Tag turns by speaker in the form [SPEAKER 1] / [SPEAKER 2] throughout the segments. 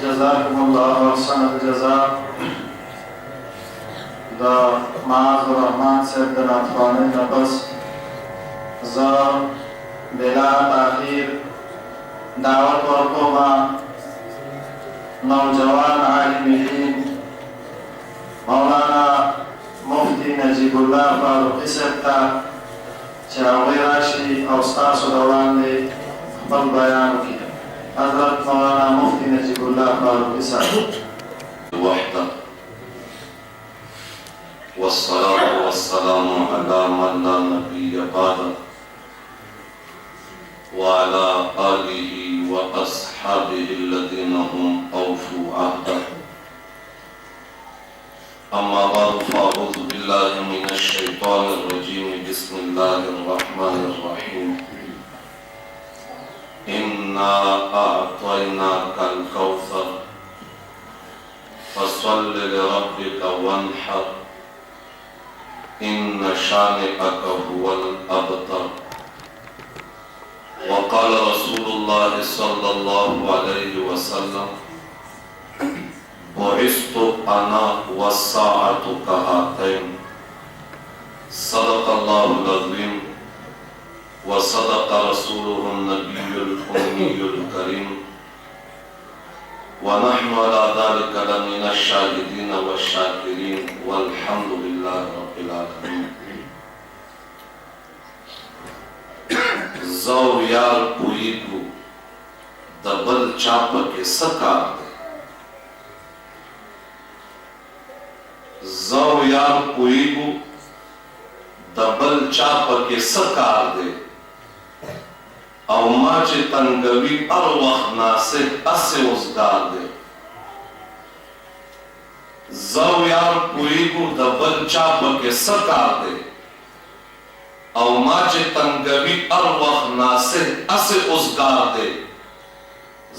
[SPEAKER 1] जज़ाकुमुल्लाहु Ahsan जज़ा the Maaz Rahman से दनातवाने नबस ज़ बिला ताखीर दावत वर्कोमा नौजवान आलिमीन मौलाना मुफ्ती नजीबुल्लाह फारूकी साहब चावे राशि औस्ताद दौरान ने बल बयान की हज़रत मौलाना मुफ्ती नजीबुल्लाह फारूकी साहब
[SPEAKER 2] वहदा वस्सलातु वस्सलामु अला मन ला नबिय्य बअदा व अला आलिहि व अस्हाबिहि अल्लज़ीना हुम औफू अहदा अम्मा बअद फ़अऊज़ु बिल्लाहि मिनश शैतानिर रजीम बिस्मिल्लाहिर रहमानिर रहीम इन्ना अअतैनाकल कौसर फसल्लि लिरब्बिका वन्हर इन्न शानिअक हुवल अबतर वक़ाल रसूलुल्लाह सल्लल्लाहु अलैहि वसल्लम बुइस्तु अना वस्साअतु कहातैन सदक़ल्लाहुल अज़ीम व सदक़ रसूलुहुन नबियुल उम्मियुल करीम व नहनु अला ज़ालिका लमिनश शाहिदीन वश्शाकिरीन वल्हम्दुलिल्लाहि रब्बिल आलमीन। ज़ौ यार पुईगु दबल चाप के सकार दे, ज़ौ यार पुईगु दबल चाप के सकार दे और माचे तंगवी अर वखना से असे उसगार दे। ज़ौ यार पुईगु दबल चाप के सकार दे और माचे तंगवी अर वखना से असे उसगार दे।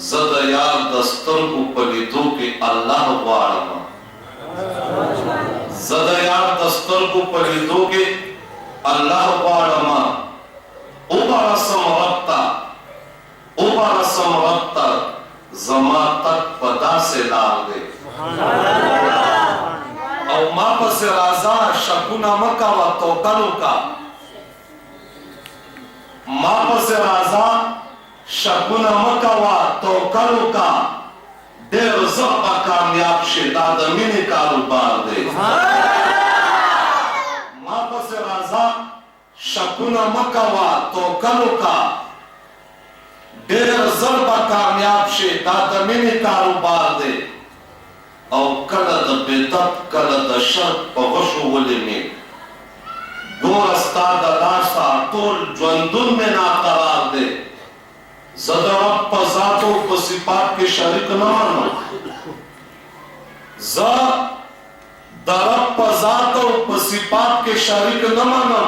[SPEAKER 2] ज़द यार दस्तर को पलितों के अल्लाह वारमा, ज़द यार दस्तर को पलितों के अल्लाह वारमा उबारा समरत्ता जमा तक पदा से लाल दे और माँ पस राजा शकुना मका व तोकलु का, माँ पस राजा शकुना मका व तोकलु का देर ज़ब्बा कामयाब शेदा दमीनी कारोबार दे। माँ पस राजा शकुना मका व तोकलु का देर ज़ब्बा कामयाब शेदा दमीनी कारोबार दे और कलद बेदत कलद शर्त पगशो वले में दो रस्ता दलासा तोल ज्वंदुन में ना करार दे। ज़दरब पजातो को सिपात के शरीक न मानो, ज़दरब पजातो को सिपात के शरीक न मानो।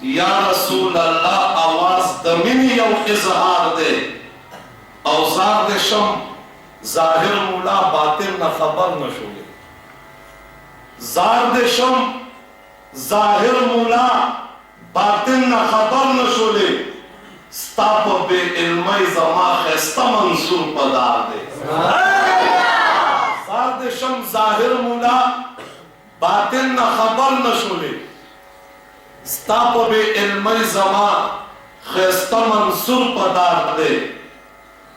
[SPEAKER 2] या रसूल अल्लाह आवाज दमिनी यौ इजहार दे औजार दे शम जाहिर मुला बातिन न खबर न शोले। जार दे शम जाहिर मुला बातिन न खबर न शोले। स्ताप बे इल्मई जमा खैस्ता मंसूर पदार दे। जार दे शम जाहिर मुला बातिन न खबर न शोले। स्ताप बे इल्मई जमा खैस्ता मंसूर पदार दे।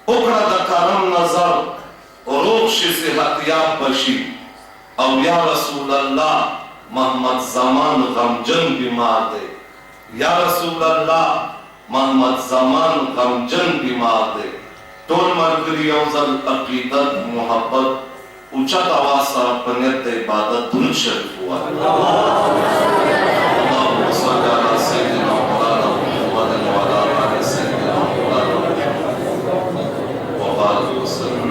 [SPEAKER 2] उकड़ा द करम नजर रोक से हतियाब बशी और या रसूल अल्लाह मोहम्मद जमान गमजन बीमार दे। या रसूल अल्लाह मोहम्मद जमान गमजन बीमार दे। टोल मरकरी अवजल अकीदत मोहब्बत उच्चत आवाज सरपनियत इबादत दुल शरीफ हुआ। अल्लाहुम्मा सल्ली अला सय्यिदिना मौलाना मुहम्मद व अला आलि सय्यिदिना मौलाना व बारिक वसल्लम।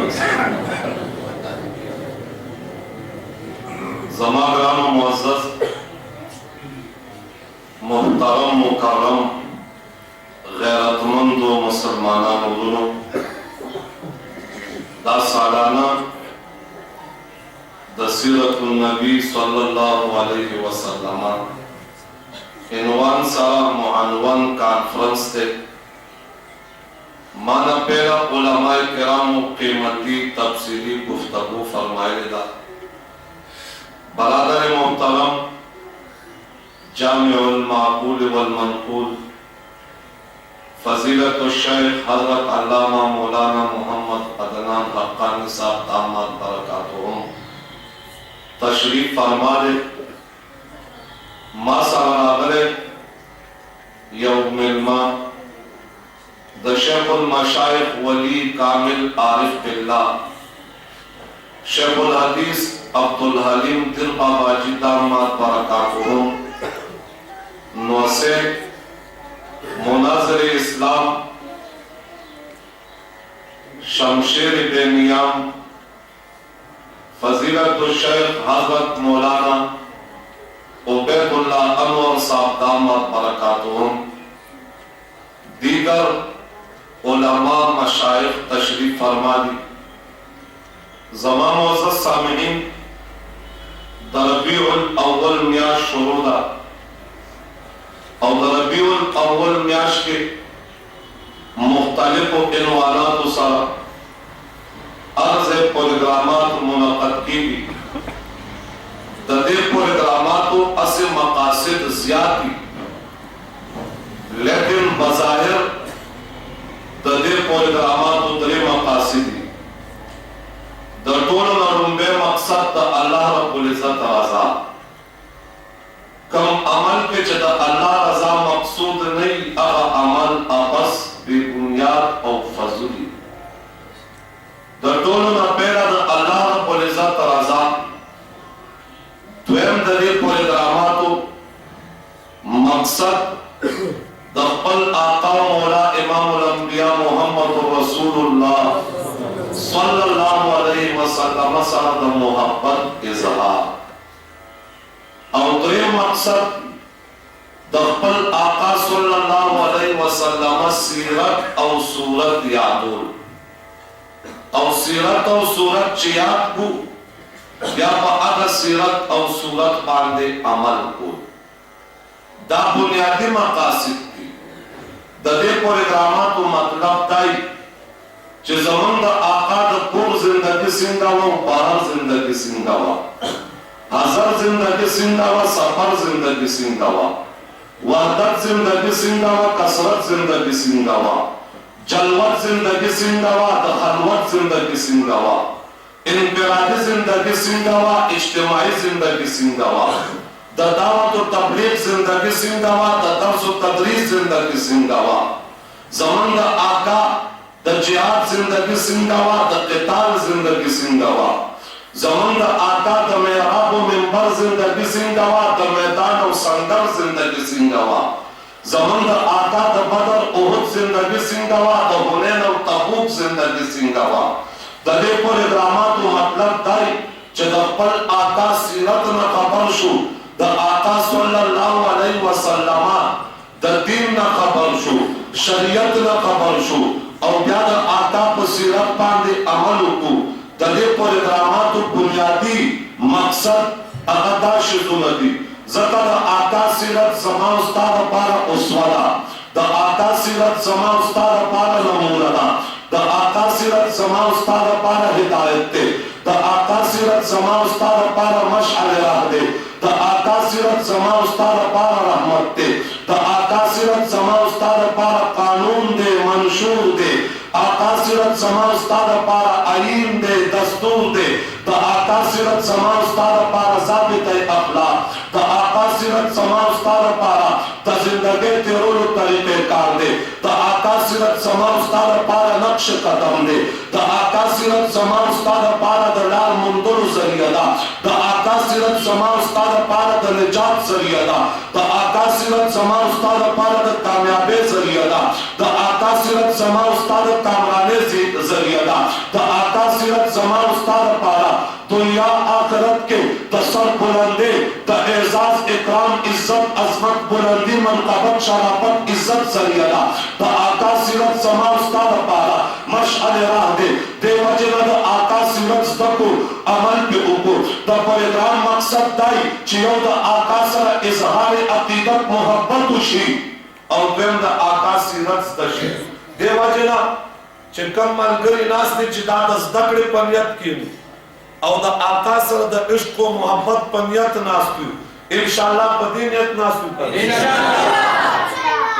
[SPEAKER 2] ज़माग्राम मुअज़्ज़ज़ मुहतरम मुकर्रम गैरतमंद व मुसलमाना मुज़ुनो दा सालाना दसीरतुन नबी सल्लल्लाहु अलैहि वसल्लम इनवान सा मुअनवन कॉन्फ्रेंस थे माना पहला उलमाए किराम कीमती तफसीली गुफ्तगू फरमाए दा बरादर मोहतरम जामिउल माकूल वल मनकूल फजीलत शेख हज़रत अल्लामा मौलाना मोहम्मद अदनान हक्कानी साहब दामद बरकातुहुम तशरीफ फरमा दे मासावरागरे यौमिल्मा द शेखुल मशाइख वली कामिल आरिफ बिल्लाह शेखुल हदीस अब्दुल हलीम दिल बाबाजी दामद बरकातुहुम नौसे मुनाज़िर इस्लाम शमशेर बेनियाम फजीलत शेख हज़रत मौलाना उबैदुल्लाह अनवर साहब दामद बरकातुहुम दीगर उलमा मशाइख तशरीफ फरमा दी। ज़मान मुअज़्ज़ज़ सामिईन रबीउल अव्वल मियाश शुरू दा और रबीउल अव्वल मियाश के मुख्तलिफ इनवानात सारा अर्ज़ प्रोग्रामात मुनक़द की भी दे प्रोग्रामात असे मकासिद ज़्यादा लेकिन बज़ाहिर दे प्रोग्रामात दरे मकासिद द टोल नरुंबे मकसद द अल्लाह रब्बुल इज़्ज़त रज़ा कम अमल के जदा अल्लाह रज़ा मकसूद नहीं अगा अमल आपस बेबुनियाद और फजूली द टोल न पेरा द अल्लाह रब्बुल इज़्ज़त रज़ा त्वेम दरे प्रोग्रामात मकसद दफल आका मौला इमामुल अंबिया मोहम्मद रसूलुल्लाह सल्लल्लाहु अलैहि वसल्लम सद मोहब्बत इजहार और दूसरे मकसद दफल आका सल्लल्लाहु अलैहि वसल्लम सीरत और सूरत यादुल और सीरत और सूरत चियाद को या अगर सीरत और सूरत बांधे अमल को दा बुनियादी मकासिद की दे प्रोग्रामात मतलब दाई चे ज़मान दा आका दा पूर जिंदगी सिंगावा बाहर जिंदगी सिंगावा हज़र जिंदगी सिंगावा सफर जिंदगी सिंगावा वहदत जिंदगी सिंगावा कसरत जिंदगी सिंगावा जलवत जिंदगी सिंगावा दा खलवत जिंदगी सिंगावा इनफिरादी जिंदगी सिंगावा इज्तिमाई जिंदगी सिंगावा द दावत और तबलीग जिंदगी सिंगावा द दर्स और तदरीस जिंदगी सिंगावा ज़मान दा आका द जिहाद जिंदगी सिंगावा द क़िताल जिंदगी सिंगावा ज़मान दा आका द मेहराब और मिंबर जिंदगी सिंगावा द मैदान और संदर जिंदगी सिंगावा ज़मान दा आका द बदर उहुद जिंदगी सिंगावा द हुनैन और तबूक जिंदगी सिंगावा दले प्रोग्रामात मतलब दाई चदपल आका सीरत न खबर शु द आका सल्लल्लाहु अलैहि वसल्लम द दीन न खबर शु शरीयत न खबर शु और ब्याद आका पर सीरत बांधे अमल को दले प्रोग्रामात बुनियादी मकसद अगदा शुदुनदी ज़कर आका सीरत समा उस्ताद पारा उसवादा द आका सीरत समा उस्ताद पारा नमूना द आका सीरत समा उस्ताद पारा हिदायत दे द आका सीरत समा उस्ताद पारा मशअल राह दे द आका सीरत समा उस्ताद पारा रहमत दे द आका सीरत समा उस्ताद पारा कानून दे मंशूर दे आका सीरत समा उस्ताद पारा आईन दे दस्तूर दे द आका सीरत समा उस्ताद पारा ज़ाबित अखलाक द आका सीरत समा उस्ताद पारा द जिंदगी तेरोल तरीके कार दे द आका सीरत समा उस्ताद पारा नक्श कदम दे द आका सीरत समा उस्ताद पारा द लाल मुंदुर जरियदा द आका सीरत समा उस्ताद पारा द निजात जरियदा द आका सीरत समा उस्ताद पारा द कामयाबी जरियदा द आका सीरत समा उस्ताद कामराने जरियदा द आका सीरत समा उस्ताद पारा दुनिया आखिरत के दसर बुलंदे द एजाज इकराम इज्जत अजमत बुलंदी मनकबत शराफत इज्जत जरियदा द आका सीरत समा उस्ताद पारा मशअल राह दे देवजन द आका सीरत दको अमल पे ऊपर द प्रोग्राम मकसद दाई चियो द आका सर इजहार अकीदत मोहब्बत उशी और बेम द आका सीरत दशे دیو جنا چې کم ملګری ناست دي چې دا د زده کړې په نیت کښېنو او د آقا سره د عشق و محبت په نیت ناست یو انشاءالله په دې نیت ناست یو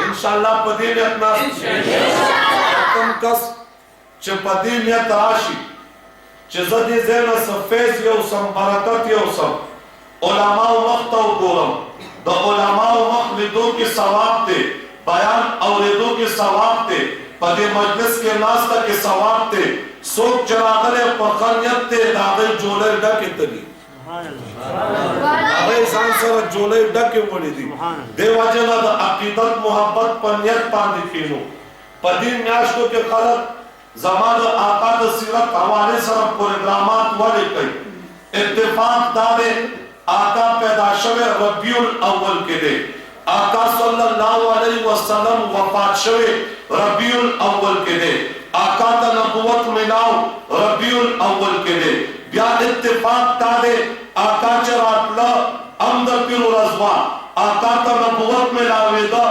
[SPEAKER 2] انشاءالله په دې نیت ناست کم کس چې په دې نیت راشي چې زه دې ځای نه څه فیض یوسم برکت یوسم علماو مخ ته وګورم د علماو مخ لیدو کې ثواب دی بیان اورېدو کې ثواب دی په دې مجلس کې ناسته کې ثواب دی څوک چې راغلی په ښه نیت دی د هغې جولۍ ډکې تلي هغې ځان سره جولۍ ډکې وړې دي دې وجې نه د عقیدت محبت په نیت باندې کښېنو په دې میاشتو کې خلک زما د آقا د سیرت حوالې سره پروګرامات ولې کوي اتفاق دا دی آقا پیدا شوی ربیع الاول کې دی آقا صلی اللہ علیہ وسلم وفات شوی ربیع الاول کے دے آقا تا نبوت ملاو ربیع الاول کے دے بیا اتفاق تا دے آقا چراتلا امد پیرو رضوان آقا تا نبوت ملاوی دا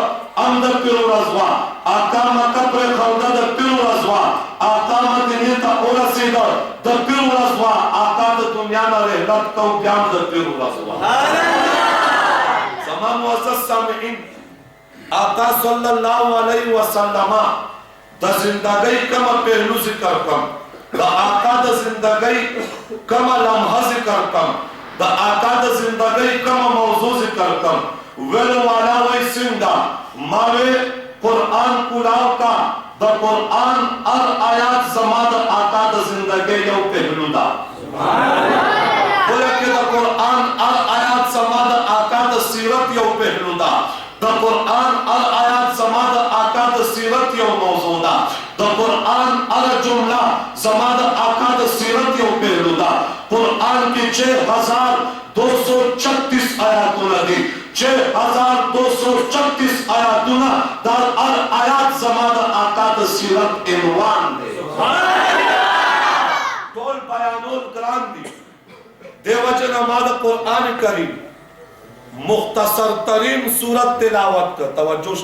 [SPEAKER 2] امد پیرو رضوان آقا مکہ پر خودہ دا پیرو رضوان آقا مدینی تا اورسی دا پیرو رضوان آقا تا دنیا نا رحلت کو بیان دا پیرو رضوان تمام معزز سامعین آقا صلی اللہ علیہ وسلم دا زندگی کم پہلو ذکر کم دا آقا دا زندگی کم لمحہ ذکر کم دا آقا دا زندگی کم موضوع ذکر کم ویلو والا وی سنگا ماوے قرآن کلاو کا دا قرآن ار آیات زمان دا آقا دا زندگی یو پہلو دا بولے کہ دا قرآن ار آیات زمان دا آقا دا سیرت یو پہلو دا دا قرآن ار آیات زمان دا آقا دا سیرت یو موضوع دا دا قرآن ار جملہ زمان دا آقا دا سیرت یو پہلو دا قرآن کی 6236 آیاتونا دی 6236 آیاتونا در ار آیات زمان دا آقا دا سیرت عنوان دی طول بیانول گران دی دیو جن ہمارا قرآن کریم مختصر ترین صورت تلاوت کا توجہ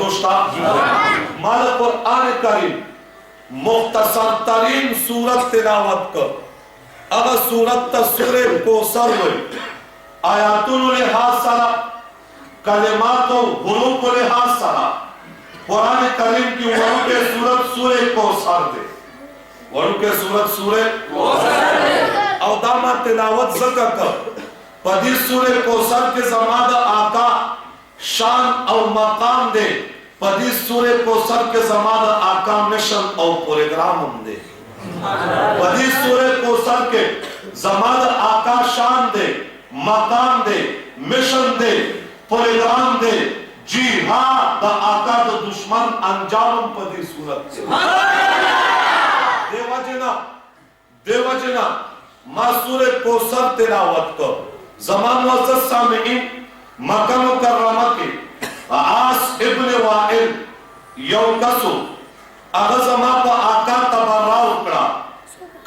[SPEAKER 2] شتا ہمارا قرآن کریم مختصر ترین صورت تلاوت کا اگر صورت تا سورہ کوثر ہوئی آیاتون لحاظ سرا کلمات و حروف لحاظ سرا قرآن کریم کی ورو کے صورت سورہ کوثر دے ورو کے صورت سورہ او داما تلاوت زکا کر پدی سورہ کوثر کے زمان دا آقا شان او مقام دے پدی سورہ کوثر کے زمان دا آقا مشن او پروگرام دے پدی سورہ کوثر کے زمان دا آقا شان دے مقام دے مشن دے پروگرام دے جی ہاں دا آقا دا دشمن انجام پدی صورت سے دیو جنا ما سورہ کوثر تلاوت کر زمان معزز سامعین مکہ مکرمہ کے عاص ابن وائل یو کسو اگر زمان پا آقا تبرہ اکڑا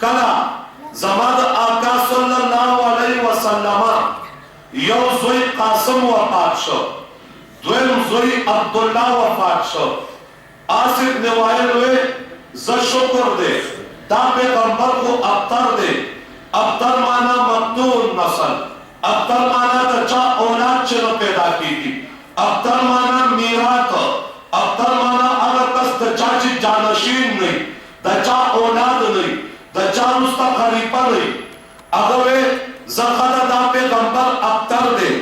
[SPEAKER 2] کلا زمان آقا صلی اللہ علیہ وسلم یو زوی قاسم وفات شو دویم زوی عبداللہ وفات شو عاص ابن وائل ہوئے ز شکر دے دا پیغمبر کو ابتر دے ابتر مانا مقتول نسل ابتر مانا دا چا اولاد چلو پیدا کی تھی ابتر مانا میرات ابتر مانا اگر کس دا چا چی جانشین نہیں دا چا اولاد نہیں دا چا رستا خلیفہ نہیں اگر وے زخد دا پیغمبر ابتر دے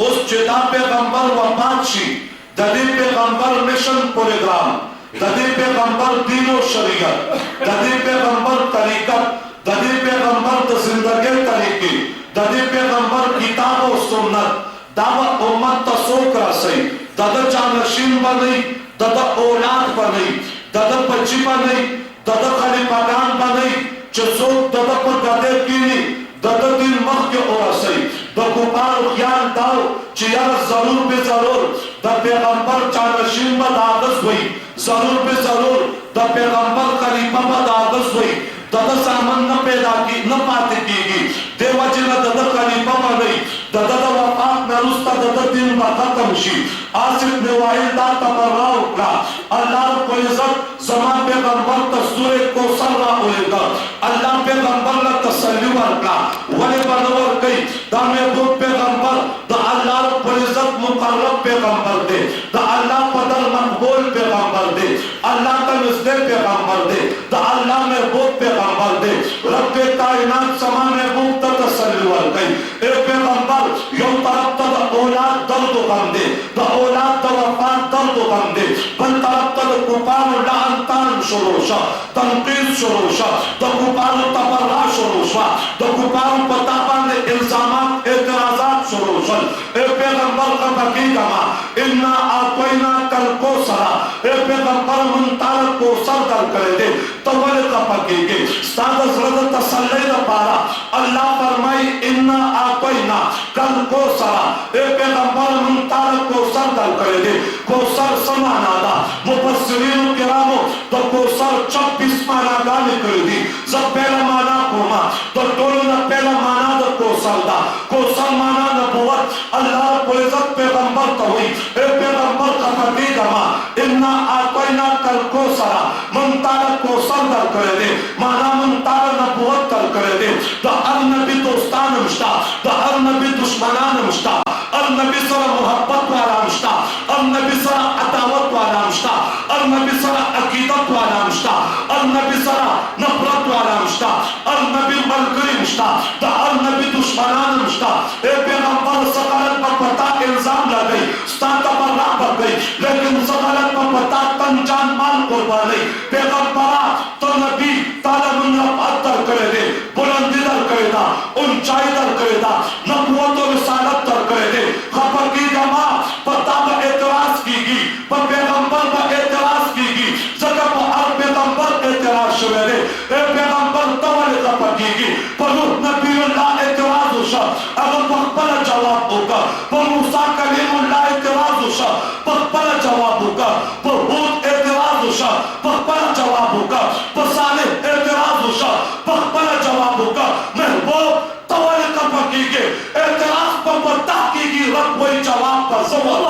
[SPEAKER 2] اس جدا پیغمبر وفات شی دا دی پیغمبر مشن پروگرام ددی پیغمبر دین و شریعت ددی پیغمبر طریقت ددی پیغمبر زندگی طریقی ددی پیغمبر کتاب و سنت دعوت امت تسوک رسی دد جانشین بنی دد اولاد بنی دد بچی بنی دد خلیفگان بنی چسوک دد پر گدے کینی دد دین مخ کے اورسی دا کپار خیال داو چیار ضرور بے ضرور دا پیغمبر جانشین با داغس ہوئی ضرور بے ضرور دا پیغمبر خلیفہ با داغس ہوئی दद सामन न पैदा की न पाते कीगी देवाची न दद खलीफा नहीं दद वफात न रुस्ता दद दिन बात तमशी आसिफ ने वाहिदा तबर्रा उकरा अल्लाह को इज्जत जमान पैगंबर तस्दूर को सररा होएगा अल्लाह पैगंबर ला तसल्ली वरका वले बनवर कई दा महबूब पैगंबर दा अल्लाह को इज्जत मुकर्रब पैगंबर दे दा अल्लाह पदर मकबूल पैगंबर दे अल्लाह का नज़दे पैगंबर दे दा अल्लाह महबूब पैगंबर दे रब कायनात समा महबूब तसल्ली वरका ए पैगंबर यो तरफ तद औलाद दर्द गम दे दा औलाद दा वफात दर्द गम दे बल तरफ तद कुफार लानतान शुरूशा तनकीद शुरूशा दा कुफार तबर्रा शुरूशा दा कुफार पताबा ने इल्जामात एतराजात शुरूशा ए पैगंबर का बकीगमा इन्ना आतोइना कल को सरा ए पैगंबर मुंताल को सरदर कर दे तवल का बकीगे साद हजरत तसल्ली दा पारा अल्लाह फरमाई इन्ना आतोइना कल को सरा ए पैगंबर मुंताल को सरदर कर दे कोसर समाना दा मुफस्सिरीन किरामो तो कोसर 26 माना गाने कर दी जब पहला माना कोमा तो टोलो ना पहला माना दा कोसर दा कोसर माना नबुवत अल्लाह को इज्जत पैगंबर तो हुई ए पैगंबर का फकीगमा इन्ना आतोइना कल कोसरा मुंताल को सरदर कर दे माना मुंताल नबुवत कर दे तो हर नबी दोस्तान मुश्ता तो हर नबी दुश्मनान मुश्ता हर नबी सरा मोहब्बत वाला मुश्ता हर नबी सरा अदावत वाला मुश्ता हर नबी सरा अकीदत वाला मुश्ता हर नबी सरा नफरत वाला मुश्ता हर नबी मलकरी मुश्ता तो हर नबी दुश्मनान मुश्ता ए पैगंबर सकालत पर पता इल्जाम लगाई स्ताता पर राह पर गई लेकिन सकालत पर पता तन जान माल कुर्बानी पैगंबरा तो नबी ताला मुन्नब अत्तर करे दे बुलंदी दर करे दा ऊंचाई दर करे दा नबूवत और रिसालत दर करे दे खबर की जमा पता पर एतराज कीगी पर पैगंबर पर एतराज कीगी जगह पर हर पैगंबर एतराज शुरू ए पैगंबर तवल का पकीगी पर नबीउल्लाह एतराज होशा अगर पकपल जवाब होगा पर मूसा कलीमुल्लाह एतराज होशा पकपल जवाब होगा पर हूद एतराज होशा पकपल जवाब होगा पर सालेह एतराज होशा पकपल जवाब होगा महबूब तवल का पकीगी एतराज पर पता कीगी रब वही जवाब पर सवाल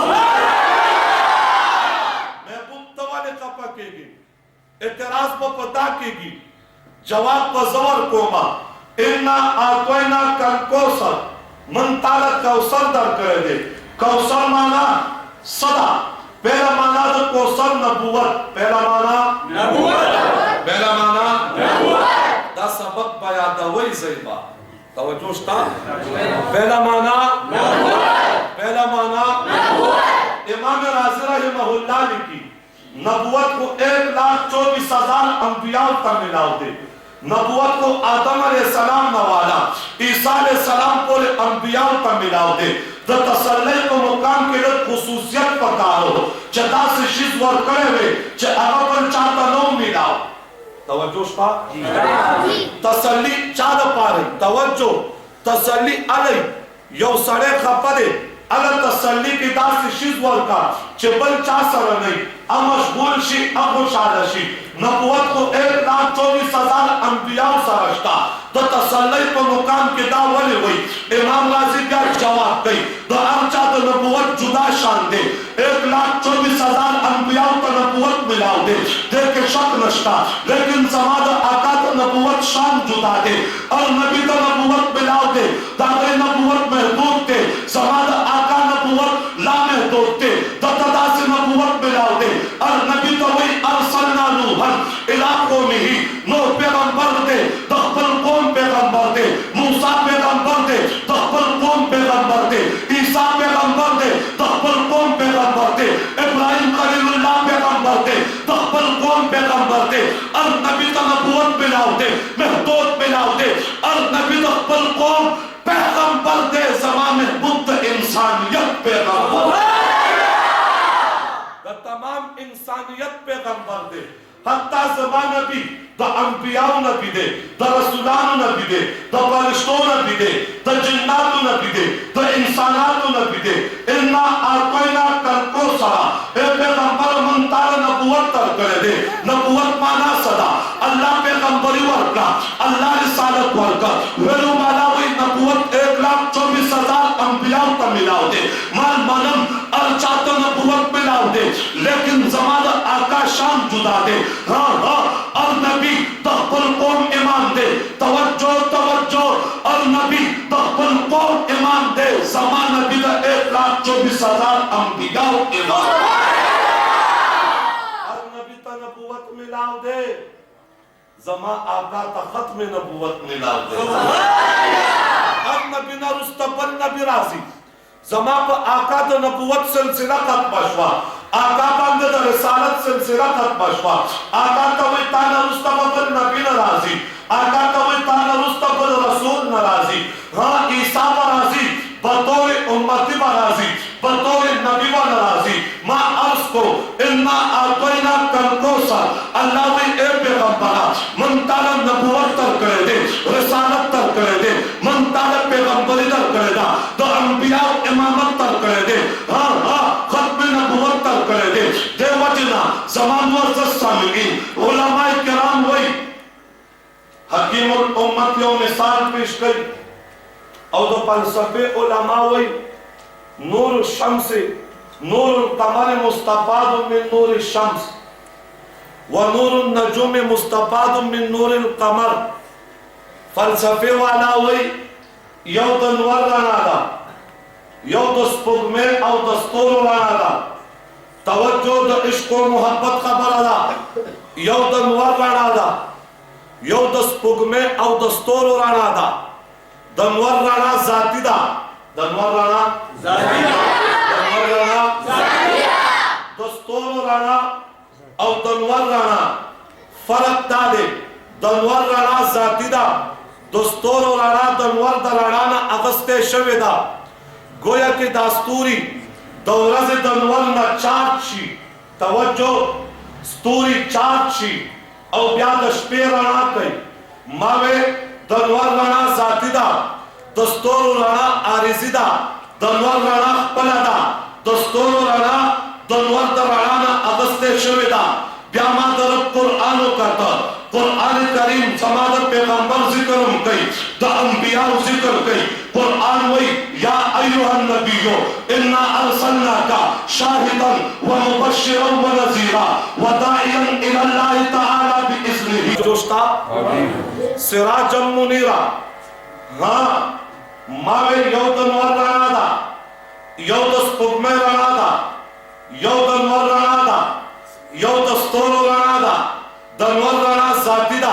[SPEAKER 2] महबूब तवल का पकीगी एतराज पर पता कीगी जवाब पर जवर कोमा इन्ना आतोइना कल कौसर मुंताल कौसर दर कर दे कौसर माना सदा पहला माना तो कौसर नबूवत पहला माना नबूवत पहला माना नबूवत दा सबक बयादा वही ज़ैबा तवज्जो स्ता पहला माना नबूवत पहला माना नबूवत इमाम राज़ी रहमहुल्लाह लिखी नबूवत को 1,24,000 अंबिया का मिलाओ दे नबूवत को आदम अलैहिस्सलाम नवाला ईसा अलैहिस्सलाम को अंबिया का मिलाओ दे तो तसल्ली को मुकाम के लिए खुसूसियत पकारो चता से शिज वर करे वे च अगपन चाहता नो मिलाओ तवज्जो स्पा तसल्ली चाद पारे तवज्जो तसल्ली अलई यो सड़े खपदे अगर तसल्ली की दास से शिज वर का चबल चा सर नहीं अमशगूल शी अखुशादशी नबूवत को 1,24,000 अंबिया सरश्ता तो तसल्ली को मुकाम के दावले हुई इमाम राज़ी का जवाब गई तो अर्चा तो नबूवत जुदा शान दे 1,24,000 अंबिया को नबूवत मिलाओ दे देखे शक नश्ता लेकिन समाद आका तो नबूवत शान जुदा दे और नबी तो नबूवत मिलाओ दे दागे नबूवत महदूद थे समाद आका नबूवत ला महदूद थे तदा से नबूवत मिलाओ दे और नबी तो वही अरसलना नूहन इलाकों में ही नूह पैगंबर थे तखबल कौम पैगंबर थे मूसा पैगंबर थे तखबल कौम पैगंबर थे ईसा पैगंबर थे तखबल कौम पैगंबर थे इब्राहिम खलीलुल्लाह पैगंबर थे तखबल कौम पैगंबर थे और नबी तो नबूवत मिलाओ थे महदूद मिलाओ थे और नबी तखबल कौम पैगंबर थे ज़माने बुद्ध इंसानियत पैगंबर तमाम इंसानियत पैगंबर दे हत्ता ज़मान नबी the अंबियाओ Nabi they the रसूलान Nabi they the फरिश्तों नबी दे द जिन्नात नबी दे द इंसानात नबी दे इन्ना आतोइना कल कौसरा ए पैगंबर मुंताल नबूवत नबूवत तर करे दे नबूवत माना सदा अल्लाह पैगंबरी वर्का अल्लाह रिसालत वर्का वेलु माला वही नबूवत 1,24,000 अंबिया का मिलाओ दे माल मानम चाहते नबूवत मिलाओ दे लेकिन जमाना आका शाम जुदा दे हाँ हाँ और नबी तखबल कौम इमाम दे तवज्जो तवज्जो और नबी तखबल कौम इमाम दे जमान नबी का 1,24,000 अंबिया इमाम और नबी ता नबूवत मिलाओ दे जमा आका ता खत्म नबूवत मिलाओ दे और नबी ना रुस्तबन नबी राजी जमा पर आका द नबूवत सिलसिला खत बशवा आका बंद द रिसालत सिलसिला खत बशवा आका तवे ताना रुस्तबन नबी नाराजी आका तवे ताना रुस्तबन रसूल नाराजी हां ईसा नाराजी बतौर उम्मती नाराजी बतौर नबी नाराजी मां अर्ज को इन्ना आतैना कल कौसर अल्लाह ने ए पैगंबरा मन ताला नबूवत तर करे दे रिसालत तर करे दे मन ताला पैगंबरी तर करे दा तो अंबिया इमामत तर करे दे हां हां खत्म नबूवत तर करे दे देवजना जमान वर्ष सामिन उलमाए किराम वही हकीमुल उम्मत यो मिसाल पेश करी और तो फलसफे उलमा वही नूर शम्स नूर कमर मुस्तफाद मिन नूर शम्स व नूर नजुम मुस्तफाद मिन नूर कमर फलसफे वाला वही यो दनवर राना यो दस्पुग में और दस्तूर राना तवज्जो द इश्क व मोहब्बत खबर अदा यो दनवर राना यो दस्पुग में और दस्तूर राना दनवर राना जाती दा दनवर राना जातिया दनवर राना जातिया दस्तूर राना और दनवर राना फर्क दादे दनवर राना जाती दा दस्तूर राना दनवर दराना ना अगस्ते शवेदा गोया के दास्तूरी दौरा से दनवर ना चार्ची तवज्जो स्तूरी चार्ची और ब्याद शपे राना कई मावे दनवर राना जातिदा दस्तूर राना आरिजिदा दनवर राना पलादा दस्तूर राना दनवर दराना अगस्ते शवेदा ब्यामा दरब कुरान करता कुरान करीम समाद पैगंबर जिक्र कई द अंबिया जिक्र कई कुरान वही या अय्युहन नबियो इन्ना अरसलनाका शाहिदन व मुबश्शिरन व नज़ीरा व दाइयन इला अल्लाह तआला बिइज़्निही दोस्ता सिराजम मुनीरा हां मावे यौदन वर रानादा यौदस पुगमे रानादा यौदन वर रानादा यौदस तोरो रानादा दनवर राना जातिदा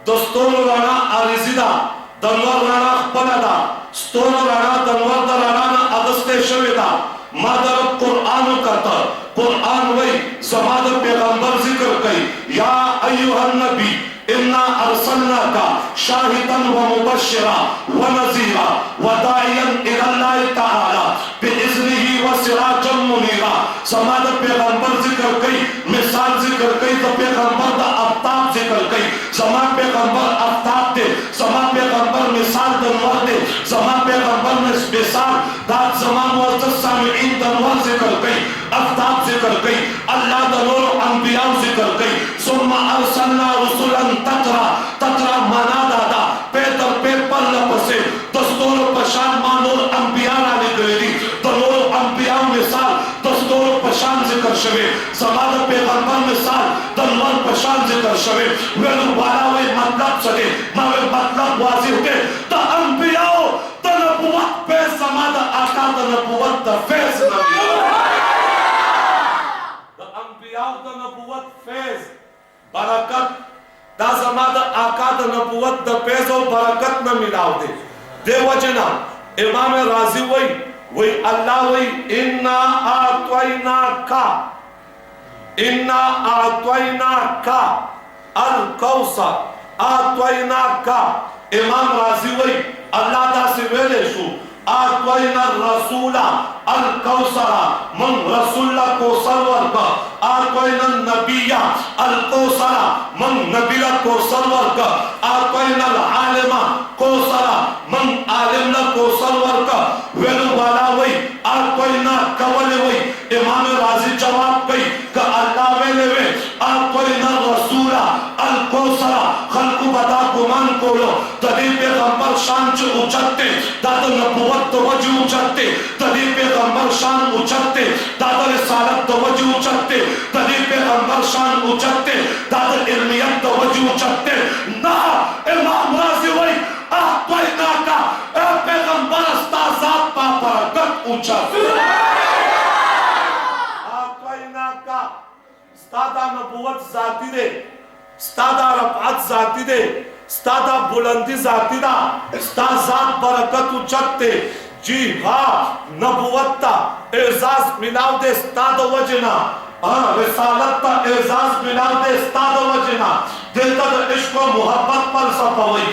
[SPEAKER 2] दस्तूर राना आरिजिदा दनवर राना पनादा स्तूर राना दनवर दराना अगस्ते शवेदा मादर कुरान करता कुरान वही समाद पैगंबर जिक्र कई या अय्युहन नबी इन्ना अरसलनाका शाहिदन व मुबश्शिरा व नज़ीरा व दाइयन इला अल्लाह तआला बिइज़्निही व सिराजम मुनीरा समाद पैगंबर जिक्र कई मिसाल जिक्र कई तो पैगंबर दा आफ्ताब जिक्र कई समा पैगंबर आफ्ताब दे समा पैगंबर मिसाल दनवर दे समा पैगंबर में मिसाल दात जमान व सामिईन दनवर जिक्र कई आफ्ताब जिक्र कई अल्लाह दा नूर अंबिया जिक्र कई सुम्मा अरसलना रुसुलन ततरा ततरा माना दादा पेतर पेपर लपसे दस्तूर पशान मानूर अंबिया ना निकलेली दनूर अंबिया मिसाल दस्तूर पशान जिक्र शवे समाद पैगंबर मिसाल दनवर पशान जिक्र शवे वेलु वाला वे मतलब सके मावे मतलब वाजिह के द अंबिया द नबुवत पे समाद आका the नबुवत the Faiz Nabi the अंबिया द नबुवत फैज बरकत दा समाद आका द नबुवत द फैज और बरकत न मिलाव दे देवजना इमाम राजी वही अल्लाह वही इन्ना आत्वैना का अल कौसर आत्वैना का इमाम राजी वही अल्लाह दा से वेले शु आत्वैना रसूला अल कौसरा मन रसूला कौसर वर्गा आत्वैना नबिया अल कौसरा मन नबिया कौसर वर्गा आत्वैना आलिमा कौसरा मन आलिमना कौसर वर्गा वेलु वाला वही आत्वैना कवले वही इमाम राजी जवाब कई का अल्लाह वेले वे الکوثر خلق بدا گمان کولو تدی پیغمبر شان چ اوچتے داد نبوت توجہ اوچتے تدی پیغمبر شان اوچتے داد رسالت توجہ اوچتے تدی پیغمبر شان اوچتے داد علمیت توجہ اوچتے نا امام رازی وی توینا کا اے پیغمبر استازات پا برکت اوچتے توینا کا استادا نبوت ذاتی دے استادا رفعت ذاتی دے استادا بلندی ذاتی دا استاد ذات برکت اوچتے جی ہاں نبوت تا اعزاز ملاو دے استاد وجنا رسالت تا اعزاز ملاو دے استاد وجنا دلتا دا عشق و محبت پر سفا ہوئی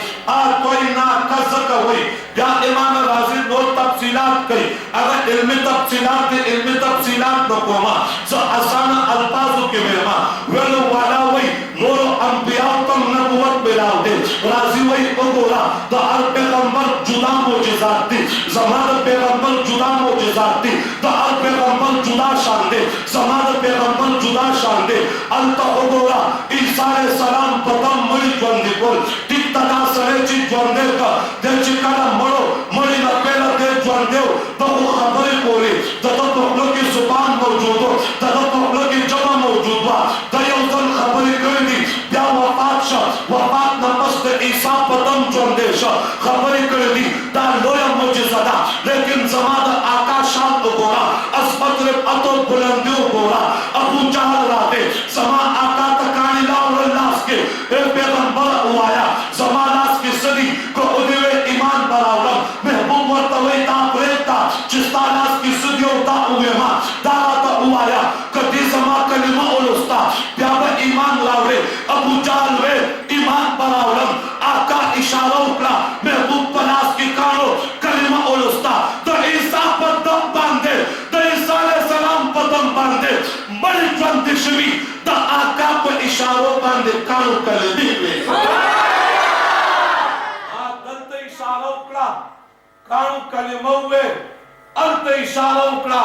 [SPEAKER 2] کوئی نا کذک ہوئی یا امام رازی نور تفصیلات کئی اگر علمی تفصیلات دے علمی تفصیلات نکوما سو آسانا الفاظو کے میرما ویلو والا ہوئی نور انبیاء تم نبوت ملاو دے رازی ہوئی اگورا دا ہر پیغمبر جدا موجزات دی زمان پیغمبر جدا موجزات دی دا ہر پیغمبر جدا شان دے زمان پیغمبر جدا شان دے انتا اگورا عیسیٰ علیہ السلام پتم مڑی جوندی کول ٹک تدا سرے چی جوندے کا دے چکانا مڑو مڑی نپیلا دے جوندے تو وہ خبری کولی دتا تو کی زبان موجود ہو دتا تو کی جمع موجود ہوا دیوزن خبری کردی بیا وفات نمست عیسیٰ پتم جوندے شا خبری کردی دا لویا موجزدہ لیکن زمان آقا شان گورا اسبت رب اتو بلندیو گورا ابو جہل را دے زمان آقا تکانی لاؤ اللہ کے اے پیغمبر ہوایا زمانات کی صدی کو ادوے ایمان براؤلم محبوب ورطوئی تا پریتا چستانات کی صدیوں تا ہوئے ماں دارتا ہوایا کدی زمان کلمہ اولستا پیابا ایمان لاؤلے ابو جال وے ایمان براؤلم آقا اشارہ اکلا محبوب پناس کی کانو کلمہ اولستا تو عیسیٰ پر دم باندے تو عیسیٰ علیہ السلام پر دم باندے بڑی جوندی شوی دا آقا کو اشاروں باندے کانو کلمی وے دلتا اشارہ اکلا کانو کلمہ ہوئے انت اشارہ اکلا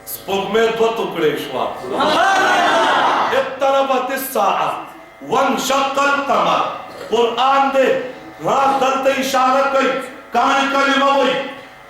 [SPEAKER 2] سپوگ میں دو ٹکڑے شوا اقتربت الساعہ وانشق القمر قرآن دے ہاں دلتا اشارہ کئی کانی کلمہ ہوئی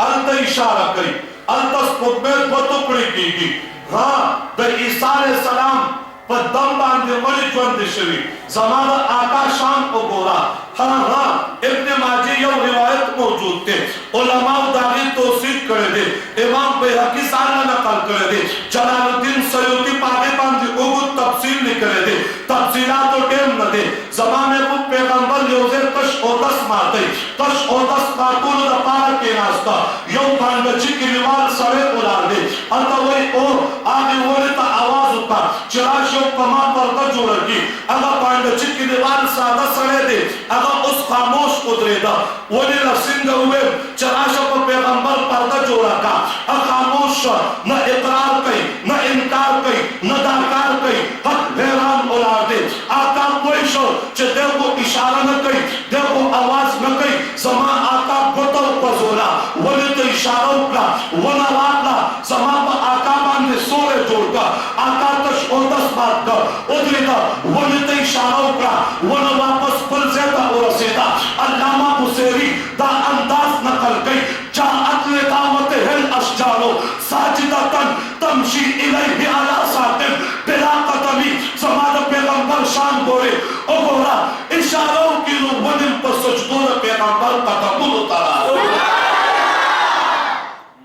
[SPEAKER 2] انت اشارہ کئی انت سپوگ میں دو ٹکڑے کی گی ہاں دا عیسیٰ علیہ السلام پر دم باندے مڑی جوندی شوی زمان آقا شان کو گورا ہاں ابن ماجی یو روایت موجود تھے علماء داغی توصیق کرے دے امام بیحقی سالہ نقل کرے دے جلال الدین سیوطی پاکے باندے اگو تفصیل نکرے دے تفصیلات و ٹیم نہ دے زمانے کو پیغمبر یوزے تش او دس مارتے تش او دس مارتون دا پارا کے ناستا یو باندچی کی لیوال سڑے اولار دے انتا وہی او آگے ہونے تا آواز اتا چراشیو پما پردہ جوڑا کی اگر باندچی کی لیوال سادہ سڑے دے اگر اس خاموش قدرے دا وہی رسنگ ہوئے چراشا پر پیغمبر پردہ جوڑا کا خاموش نہ اقرار کئی نہ انکار کئی نہ دارکار کئی حق حیران اولار دے آقا کوئی شو چھ دے کو اشارہ نہ کئی دے کو آواز نہ کئی زمان آقا گتر پزولا ولی تو اشارہ اکلا ونا واقلا زمان با آقا باندے سورے جوڑ کا آقا تش اوندس بات کا ادری دا ولی تو اشارہ اکلا ونا واپس پل زیدہ اور سیدہ علامہ بسیری دا انداز نقل کئی جاعت لدعوت ہل اشجارو ساجدتن تمشی الیہ علا ساتم بلا قدمی زمان پیغمبر شان گورے او گورا اشاروں کی رو ونم پر سجدون پیغمبر قدمون اتارا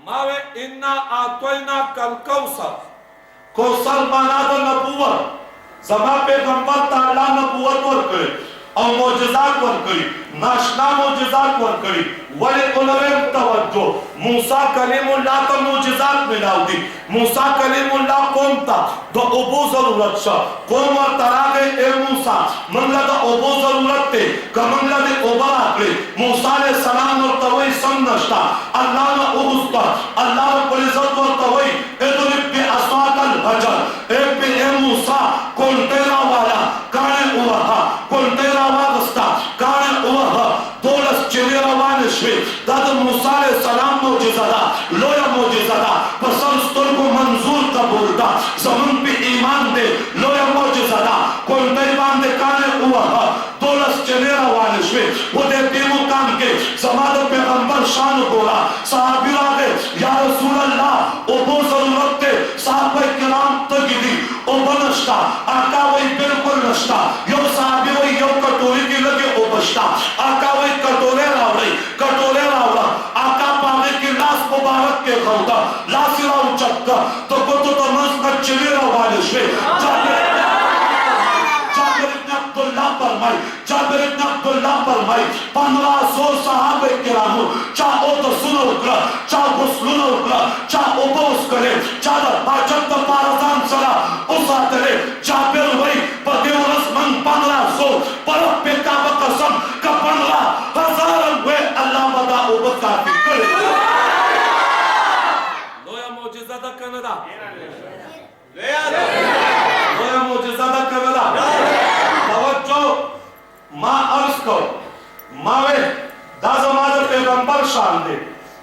[SPEAKER 2] ماوے انا آتوینا کل کوسر کوسر مانا دا نبوت زمان پیغمبر تعالی نبوت ورکڑے اور معجزات ورکڑی ناشنا معجزات ورکڑی ولی علم توجہ موسیٰ کلیم اللہ تا معجزات ملاو دی موسیٰ کلیم اللہ قوم تا دا ابو ضرورت شا قوم و تراغے اے موسیٰ منگلہ دا ابو ضرورت تے کہ منگلہ دے اوبر آکلے موسیٰ علیہ السلام ورطوئی سمنشتا اللہ نا اگستا اللہ رب العزت ورطوئی ادرب بی اسواق الحجر اے بی اے موسیٰ کون تیرا والا کانے اوہا کون تیرا واغستا کانے اوہا دولس چلی روانشوی داد موسیٰ علیہ السلام موجزہ دا لویا موجزہ دا پسر ستر کو منظور قبول دا زمن پہ ایمان دے لویا موجزہ دا کون تیبان دے हुआ दौलत चले वाले शे उदे मुकाम के समाज पैगंबर शान बोला साहबी आगे या रसूल अल्लाह ओ बो जरूरत थे साहबे किराम तगिदी ओ बनस्ता आका वही बिल्कुल नस्ता यो साहबी वही यो कटोरी की लगे ओ बस्ता आका वही कटोरे रावड़ा आका पागे की लाश मुबारक के खौदा लासिरा उचक्का तो को तो मस का चले वाले शे जाबिर इब्न अब्दुल्लाह फरमाई 1500 सहाबे किराम चाहो तो सुनो उकरा चाहो गुस्लुनो उकरा चाहो उपोस करे चाहो बाजत तो पारजान सरा उस आतरे जाबिर वही पदेवरस मन 1500 पर पे काबा कसम का 15,000 वे अल्लाह बदा उबका की करे लोया मौजिज़ा दा कनदा लोया मौजिज़ा दा कनदा माँ अर्ज को मावे दाज़माद पैगंबर शान दे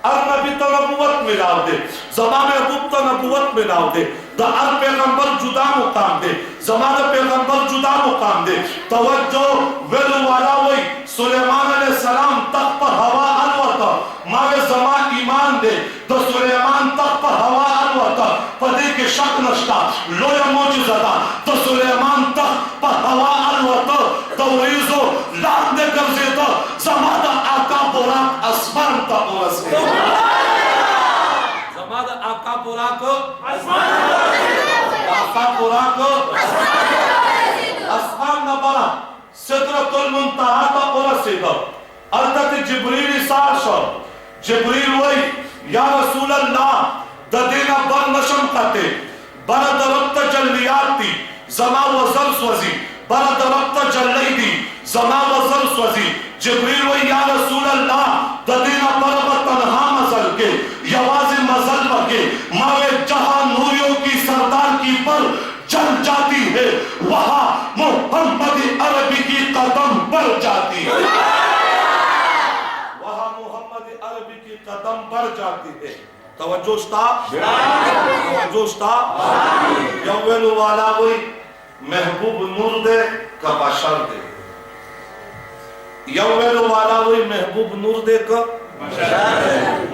[SPEAKER 2] अर नबी तो नबूवत मिलाव दे ज़माने अबूब तो नबूवत मिलाव दे द अर पैगंबर जुदा मुकाम दे ज़माने पैगंबर जुदा मुकाम दे तवज्जो वेलु वाला वही सुलेमान अलैहिस्सलाम तख्त पर हवा अलवता मावे ज़मा ईमान दे तो सुलेमान तख्त पर हवा अलवता पदे के शक नश्ता लोया मौजिज़ा तो सुलेमान तख्त पर हवा अलवता तवरीज़ो लान दे कब्ज़े तो ज़मादा आका बुराक आसमान का उरस है ज़मादा आका बुराक आसमान न बना सिदरतुल मुंतहा का उरस है अर्दत जिब्रील साशो जिब्रील वही या रसूल अल्लाह ददीना बर नशम करते बरा दरक्त जल्लियाती ज़मा वज़ल स्वज़ी बरा दरक्त जल्ली दी ज़मा वज़ल स्वज़ी जिब्रील वही या रसूल अल्लाह ददीना बर तन्हा मज़ल के यवाज़ मज़ल बके मावे जहां नूरियों की सरदार की पर चल जाती है वहां मोहम्मद अरबी की कदम बढ़ जाती है वहां मोहम्मद अरबी की कदम बढ़ जाती है तवज्जोस्ता यौवेलु वाला वही महबूब नूर दे का बशर दे यौवेलु वाला वही महबूब नूर दे का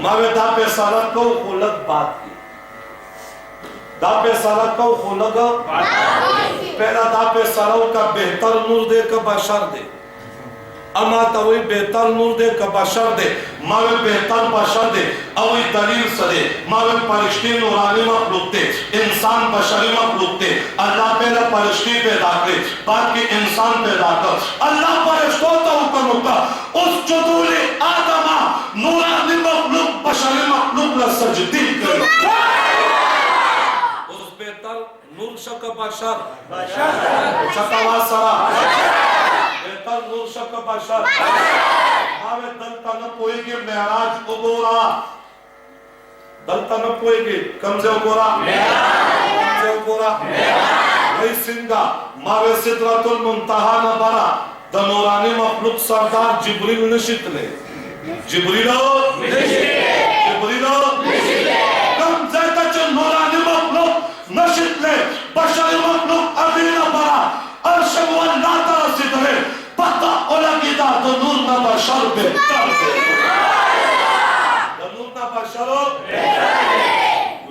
[SPEAKER 2] मावे दापे सारत को खुलक बात की दापे सारत को खुलक पहला दापे सारों का बेहतर नूर दे का बशर दे अमा तवई बेहतर नूर दे का बशर दे मावे बेहतर बशर दे अवई दलील सदे मावे परिश्ती नूरानी मखलूक दे इंसान बशरी मखलूक दे अल्लाह पहले परिश्ती पैदा करे बाकी इंसान पैदा कर अल्लाह परिश्तों का हुक्म होगा उस जुदूले आदमा नूरानी मखलूक बशरी मखलूक ला सजदी करे उस बेहतर नूर शक बशर शकवा सरा बेहतर नूर शक बशर मावे दलता न पोएगे मेराज उबोरा दलता न पोएगे कमजे उबोरा वही सिंगा मावे सिदरतुल मुंतहा न बरा द नूरानी मखलूक सरदार जिब्रील निशितले जिब्रीलो कमजे तच नूरानी मखलूक नशितले बशरी मखलूक अदीना बरा अर्श वल्ला तरसितले पता ओलगिदा तो नूर ना बशर बेहतर है नूर ना बशर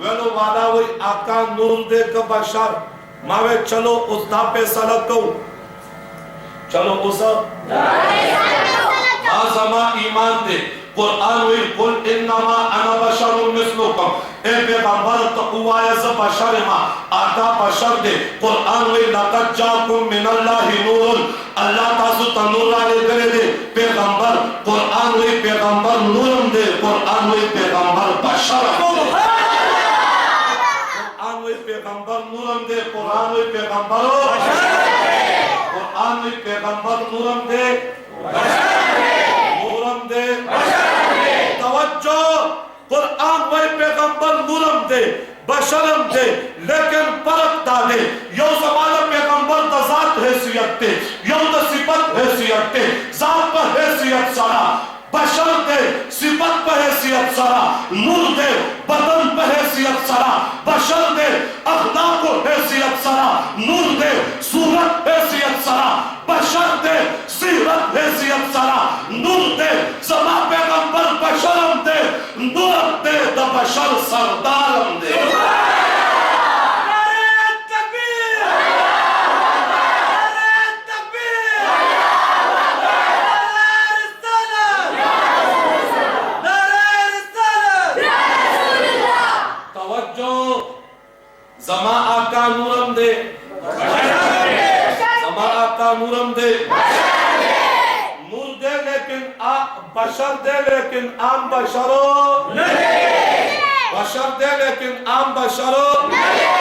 [SPEAKER 2] वेलो वाला वही आका नूर दे का बशर मावे चलो उस दापे सलक को चलो उस आज़मा ईमान दे कुरान वही कुल इन्नमा अना बशरुम मिस्लुकुम ए पैगंबर तक़वा ज़ बशर मा आदा बशर दे कुरान वही लक़द जाकुम मिनल्लाहि नूरुन अल्लाह तासु तनूर आले करे दे पैगंबर कुरान वही पैगंबर नूरम दे कुरान वही पैगंबर बशर कुरान वही पैगंबर नूरम दे कुरान वही पैगंबर कुरान वही पैगंबर नूरम दे नूरम दे तवज्जो कुरान वही पैगंबर नूरम दे बशरम दे लेकिन परत डाले यो ज़माना पैगंबर द ज़ात हैसियत दे यो द सिफत हैसियत दे ज़ात पर हैसियत सरा बशर दे सिफत पर हैसियत सरा नूर दे बदन पर हैसियत सरा बशर दे अखलाक पर हैसियत सरा नूर दे सूरत हैसियत सरा बशर बशर दे सीरत हैसियत सरा नूर दे समा पैगंबर बशरम दे नूर दे द बशर सरदारम दे जमा आका नूरम दे जमा आका नूरम दे नूर दे लेकिन बशर दे लेकिन आम बशरो नहीं बशर दे लेकिन आम बशरो नहीं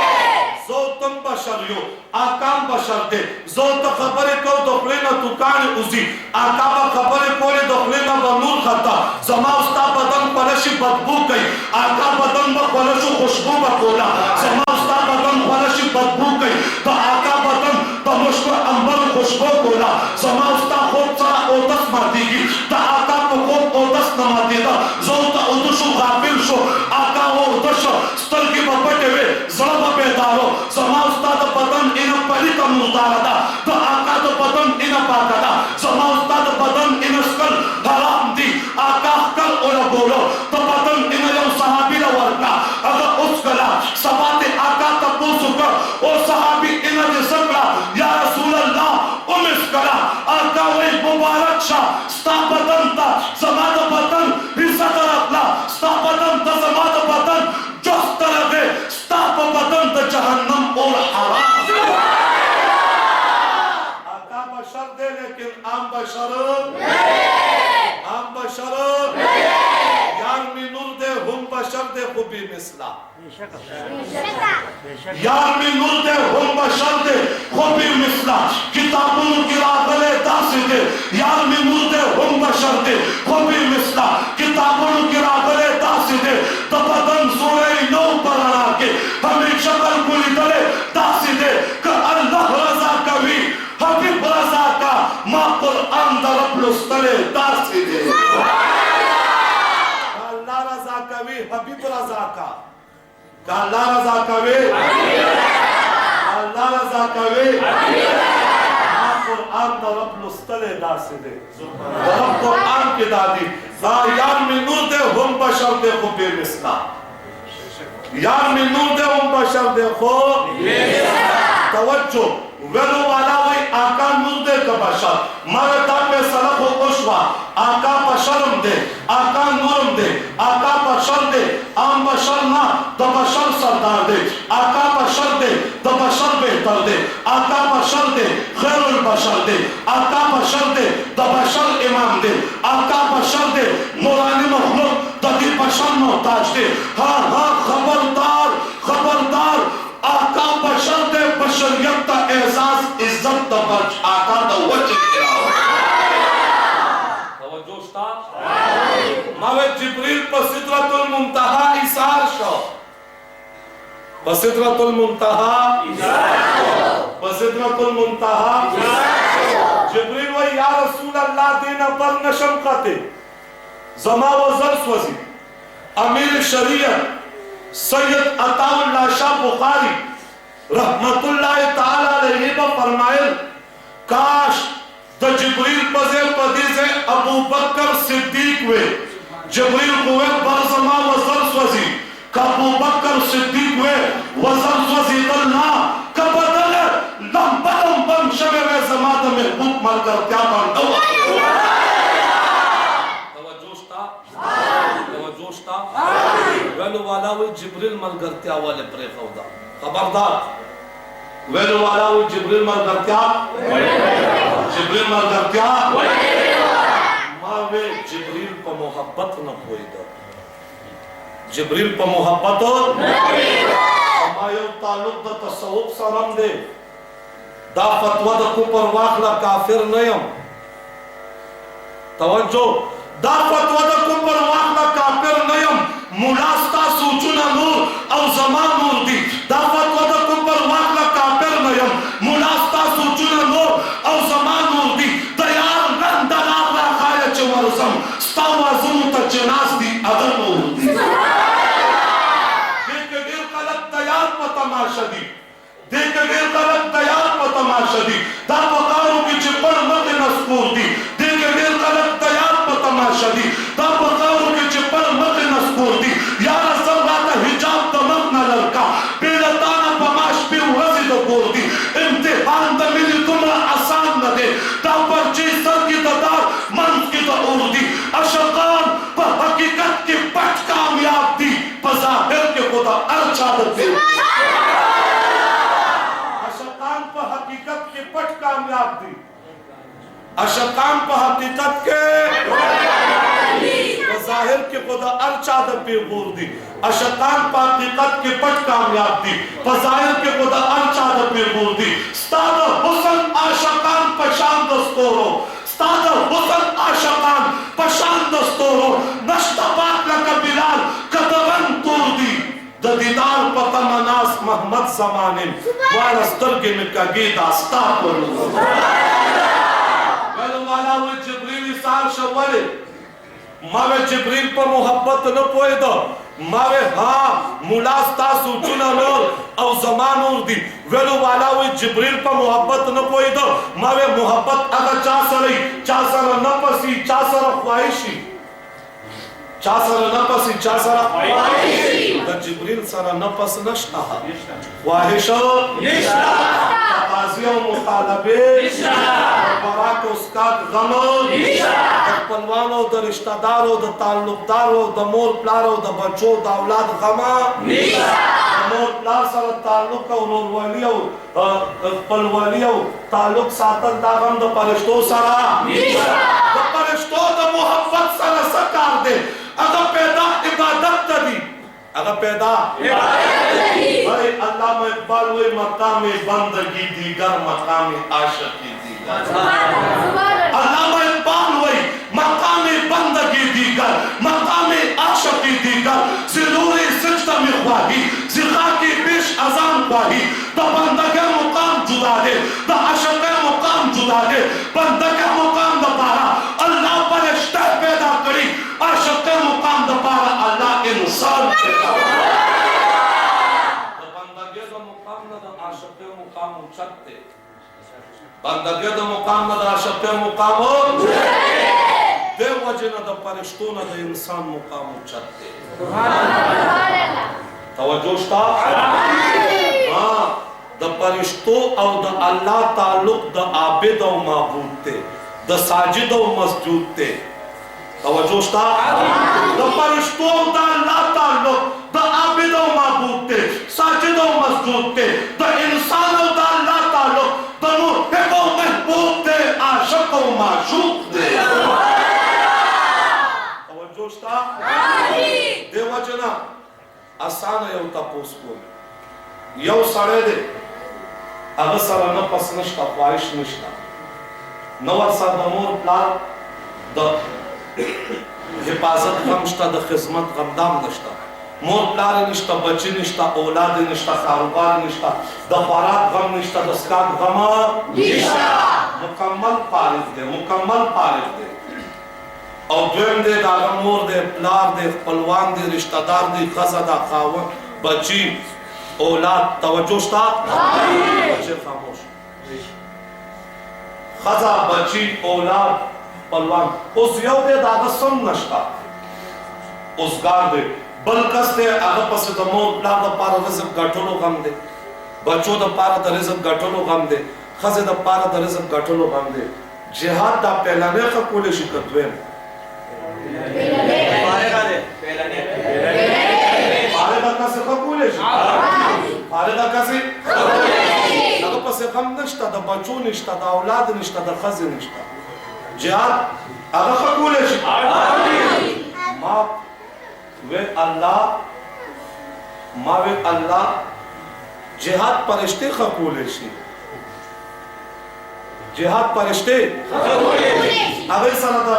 [SPEAKER 2] जो तुम बशर यो आकाम बशर दे जो तो खबर को दखलेना तुकान उसी आकाबा खबर को ले दखलेना बनूर खता जमा उस्ता बदन पलशी बदबू कई आका बदन ब पलशु खुशबू बकोला जमा उस्ता बदन पलशी बदबू कई तो आका बदन तो मुश्क अंबर खुशबू कोला जमा उस्ता खूब सारा ओदस मातीगी तो आका को खूब ओदस नमातीदा जो तो उदशु गाफिल शो आका वो उदश स्थल की बपटे वे जड़ब बेदारो जमा उस्ता तो बदन इन पलित मुदारदा तो आका तो बदन इन पाकदा जमा उस्ता तो बदन इन स्कल हराम दी आका कल और बोलो तो बदन इन यो सहाबी ला वर्का अगर उस कला सबाते आका तपूसु कर ओ सहाबी इन दे सकला या रसूल अल्लाह उमिस कला आका वे मुबारक शाह स्ता बदन ता जमा तो बदन हिस्सा तरफला स्ता बदन ता जमा तो बदन जोस तरफ है स्ता बदन ता जहन्नम और हराम आका बशर दे लेकिन आम बशर आम बशर यार मिनूर दे हम बशर दे खुबी मिसला यार मिनूर दे हम बशर दे खुबी मिसला किताबों की रागले दास दे यार मिनूर दे हम बशर दे खुबी मिसला किताबों की रागले दास दे तो बदन सूरे नो पर आना के हमें शक्ल कुली दले दास दे कि अल्लाह रजा कभी हबीब रजा का मां कुरान दरब लुस्तले दास दे अल्लाह रजा कभी हबीब रजा का अल्लाह रजा कभी अल्लाह रजा कभी मां कुरान दरब लुस्तले दास दे दरब कुरान के दादी यार में नूर दे हम बशर दे को बेमिसला यार में नूर दे हम बशर दे को तवज्जो वेलो वाला वही आका नूर दे का बशर मरता पे सलफ हो उशवा आका बशरम दे आका नूरम दे आका बशर दे आम बशर ना तो बशर सरदार दे आका बशर दे तो बशर बेहतर दे आका बशर दे खैरुल बशर दे आका बशर दे तो बशर इमाम दे आका बशर दे नूरानी मखलूक तो दी बशर मोहताज दे हाँ हाँ खबरदार खबरदार आका बशर दे बशरियत का एहसास इज्जत तो बच आका तो वजह मावे जिब्रील पर सिदरतुल मुंतहा इसार शो पर सिदरतुल मुंतहा इसार शो पर सिदरतुल मुंतहा इसार शो जिब्रील व या रसूल अल्लाह देना पर नशम काते जमा व जलसवजी अमीर शरीयत सैयद अताउल्लाह शाह बुखारी रहमतुल्लाह ताला अलैहि व फरमाए काश तो जिब्रील पजे पदी से अबू बकर सिद्दीक वे जिब्रील कुवे बरसमा वसल स्वजी कबू बकर सिद्दीक वे वसल स्वजी दलना कबदल लंबम बम शबे में जमात में बुक मर कर क्या बन तवज्जोस्ता वेलो वाला वो जिब्रील मर करते वाले प्रे खौदा खबरदार वेलो वाला वो जिब्रील मर करते जिब्रील मर करते मावे जिब्रील पर मोहब्बत न कोई दो जिब्रील पर मोहब्बत हमारे ताल्लुक द तसव्वुफ सलाम दे दा फतवा द कुपर वाखला काफिर नयम तवज्जो दा फतवा द कुपर वाखला काफिर नयम मुलास्ता सूचना नूर और जमान नूर दी दा फतवा द कुपर वाखला काफिर नयम मुलास्ता सूचना नूर और जमान नूर दी तैयार गंदला राखाय चवरसम स्तावाजुम तजनास दी अदर नूर दी देख गिर कलक तैयार पतमाशदी देख गिर कलक तैयार पतमाशदी दा पकारो की चिपड़ दा पर्ची सर की ददार मन की तो उर्दी अशकान पर हकीकत की पट कामयाब थी पजाहिर के खुदा अर्चा दे अशकान पर हकीकत की पट कामयाब थी अशकान पर हकीकत के जाहिर के खुदा अर्चा दे उर्दी अशकान पर हकीकत के पट कामयाब थी पजाहिर के खुदा अर्चा दे उर्दी स्ताद हुस्न आशकान पशान दस्तोरो स्ताद हुस्न आशकान पशान दस्तोरो नश्तबात लका बिलाल कदवन तुर्दी द दीदार पता मनास मोहम्मद ज़माने वालस्तर के में कगी दास्ता करो वेलो वाला वो जिब्रील साल शवले मावे जिब्रील पर मोहब्बत न पोए दो मावे हाँ मुलास्ता सूचना नोर और जमान उर्दी वेलो वाला वो जिब्रील पर मोहब्बत न पोए दो मावे मोहब्बत अगर चासर न पसी चासर ख्वाहिशी चासर न पसी चासर ख्वाहिशी द जिब्रील सर न पस नश्ता ख्वाहिशो निश्ता तकाज़ियो मुतालबे निश्ता बराक उसका गमो निश्ता पनवानो द रिश्तेदारों द ताल्लुकदारों द मोर प्लारों द बच्चों द औलाद गमा निशा मोर प्लार सर ताल्लुक का उनोर वालियों पलवालियों ताल्लुक सातन दागम द परिश्तों सरा निशा द परिश्तों द मोहब्बत सर सकार दे अगर पैदा इबादत तदी अगर पैदा अरे अल्लाह में इकबाल हुए मकाम बंदगी दीगर मकाम आशिकी दीगर अल्लाह में इकबाल हुए मकाम बंदगी दीगर मकाम आशिकी दीगर ज़रूरी सिजदा में ख्वाही ज़िक़ा की पेश अज़ान ख्वाही तो बंदगे मुकाम जुदा दे तो आशिक़े मुकाम जुदा दे बंदगे मुकाम दबारा अल्लाह पर इश्क़ पैदा करी आशिक़े मुकाम दबारा अल्लाह इंसान पैदा तो बंदगे तो मुकाम न तो आशिक़े मुकाम उचते बंदगे तो मुकाम न तो आशिक़े मुकाम दे वजह न तो परिश्तों न तो इंसान मुकाम उचते तवज्जो था हाँ द परिश्तों और द अल्लाह ताल्लुक द आबिद और माबूद ते द साजिद और मस्जूद ते तवज्जो था द परिश्तों द अल्लाह ताल्लुक द आबिद और माबूद ते साजिद और मस्जूद ते द इंसान और द अल्लाह ताल्लुक द मुहिब और महबूब ते आशिक और माशूक ते तवज्जो था दे वजना आसान है उता पोस्को यो सारे दे अगर सारा न पस नश्ता ख्वाहिश नश्ता नवर सा दमोर प्लार द हिफाजत गमश्ता द खिदमत गमदाम नश्ता मोर प्लार नश्ता बच्ची नश्ता औलाद नश्ता कारोबार नश्ता द फराग गम नश्ता द स्काग गमा नश्ता मुकम्मल फारिग दे और द्वेम दे दागा मोर दे प्लार दे पलवान दे रिश्तेदार दे खज़दा खावन बच्ची औलाद तवज्जो था बच्चे खामोश खज़ा बच्ची औलाद पलवान उस यो दे दागा सुन नश्ता उस गार दे बलकस दे आगे पसे द मोर प्लार द पारा रिज़्क़ गठोलो गम दे बच्चों द पारा द रिज़्क़ गठोलो गम दे खज़े द पारा द रिज़्क़ गठोलो गम दे जिहाद दा पहलाने का कोले शिकतवे अगर पसे गम नश्ता द बच्चों नश्ता द औलाद नश्ता द खज़े नश्ता जिहाद अगर कबूल है माँ वे अल्लाह जिहाद परिश्ते कबूल है जिहाद परिश्ते अगर सनदा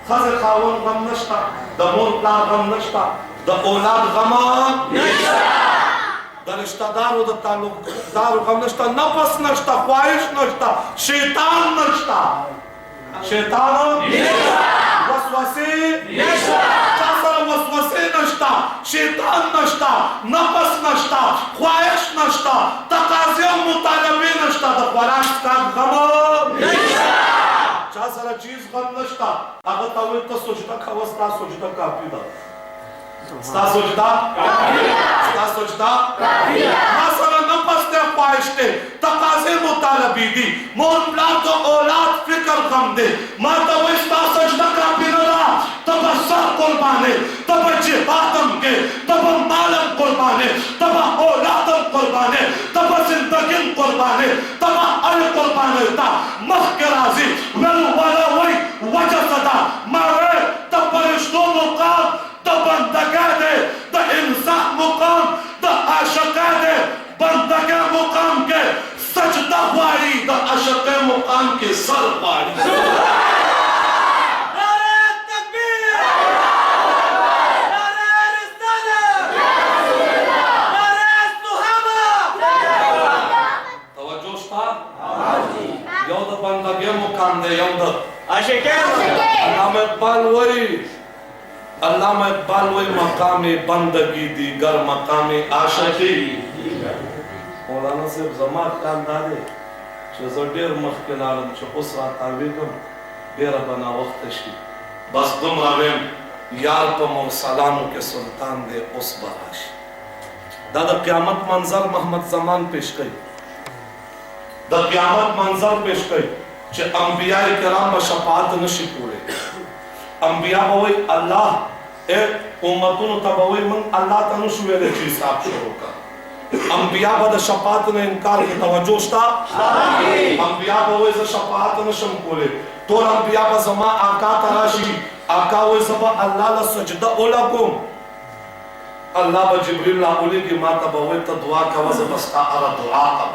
[SPEAKER 2] खज़े खावन गम नश्ता द मोर प्लार गम नश्ता द औलाद गमा नश्ता द रिश्तेदार व द ताल्लुकदार गम नश्ता नफस नश्ता ख्वाहिश नश्ता शैतान नश्ता वसवसे नश्ता शैतान नश्ता नफस नश्ता ख्वाहिश नश्ता तकाज़े मुतालबे नश्ता द फराश का गम चा सारा चीज गम नश्ता अगर तवे तो सोचता खवस्ता सोचता काफी दा स्ता सोचता काफी दा स्ता सोचता काफी दा सारा नफस ते ख्वाहिश थे तकाजे मुतालबी दी मोर प्लान तो औलाद फिक्र कम दे माता वो इस्ता सजदा का बिनला तब सर कुर्बाने तब जिहादम के तब मालम कुर्बाने तब औलादम कुर्बाने तब जिंदगी कुर्बाने तब अल कुर्बाने ता मखराजी वेल वाला वही वजह सदा मारे तब परिश्तो मुकाम तब बंदगाने द इंसान मुकाम द आशिकाने बंदगा मुकाम के सजदा वाली द आशिक मुकाम के सर वाली बंदगे मुकाम दे यौद आशिके अल्लाह में बालवरी अल्लाह में बालवरी मकामे बंदगी दी गर मकामे आशिकी मौलाना साहब जमात कान दादे चोजडेर मखकलालम चो उस रात आवेगम बेरा बना वक्त शी बस तुम आवेम यार पर मुरसलानों के सुल्तान दे उस बराश दादा क़यामत मंजर मोहम्मद जमान पेश कई द क़यामत मंजर पेश कई चे अंबिया किराम शफाअत नशी पूरे अंबिया बवई अल्लाह ए उम्मतुन तबवई मन अल्लाह तनुश वेले चीज साफ शुरू का अंबिया बद शफाअत ने इनकार की तवज्जो sta अंबिया बवई ज शफाअत नशम पूरे तो अंबिया ब जमा आका तराशी आका वई सब अल्लाह ला सजदा ओलाकुम अल्लाह ब जिब्रील ला ओले की माता बवई त दुआ का वज बस्ता अर दुआ का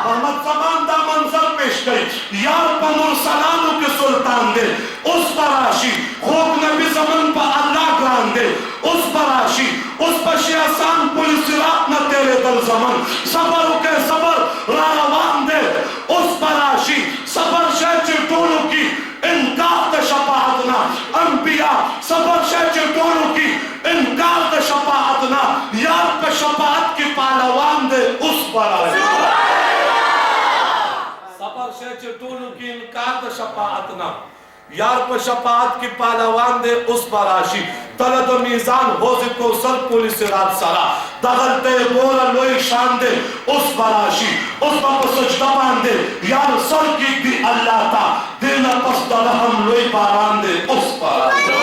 [SPEAKER 2] मोहम्मद जमान दा मंजर पेश कई यार पनुर सलामों के सुल्तान दे उस पराशी खूब नबी जमन पर अल्लाह ग्रान दे उस पराशी उस पशी आसान पुलिस रात न तेरे दल जमन सबर के सबर रावान दे उस पराशी सबर शेच टोलू की इनकार द शफाअत ना अंबिया सबर शेच टोलू की इनकार द शफाअत ना यार पे शफाअत की पालवान दे उस पराशी टोलू की इनकार द शफाअत ना यार पर शफाअत की पालवान दे उस पराशी तलद मीजान होज़ को सर पुलिस रात सारा दगलते बोरा लोई शान दे उस पराशी उस पर सजदा बांधे यार सर की दी अल्लाह ता देना पस्ता हम लोई पारान दे उस पराशी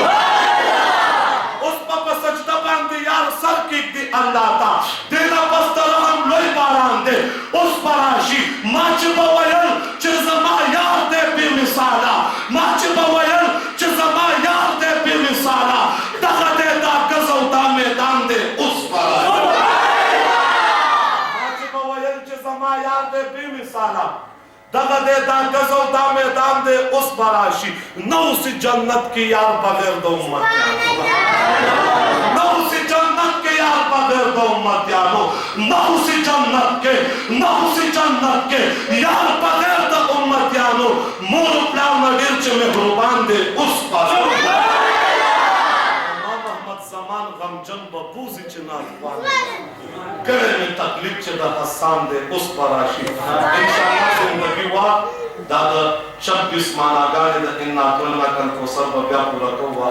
[SPEAKER 2] उस पर सजदा बांधे यार सर की दी अल्लाह ता देना पस्ता हम लोई पारान दे उस पराशी माच बवयल चज़मा यार दे बेमिसाला माच बवयल चज़मा यार दे बेमिसाला दगदे दा गज़ौता मैदान दे उस पराशी माच बवयल चज़मा यार दे बेमिसाला दगदे दा गज़ौता मैदान दे उस पराशी नौ सी जन्नत की यार बगैर दो उम्मत नौ सी जन्नत के यार बगैर दो उम्मत यारो नौ सी जन्नत के यार बगैर दो उम्मत यारो मोर प्लान नडीर चे मेहरबान दे उस पर मोहम्मद जमान गमजन बबूजी चे नाफवान गले में तकलीफ चे दा हसान दे उस पराशी इंशाअल्लाह जिंदगी वा दादा 26 माना गाने दा इन्ना तोलना कन को सब पूरा को वा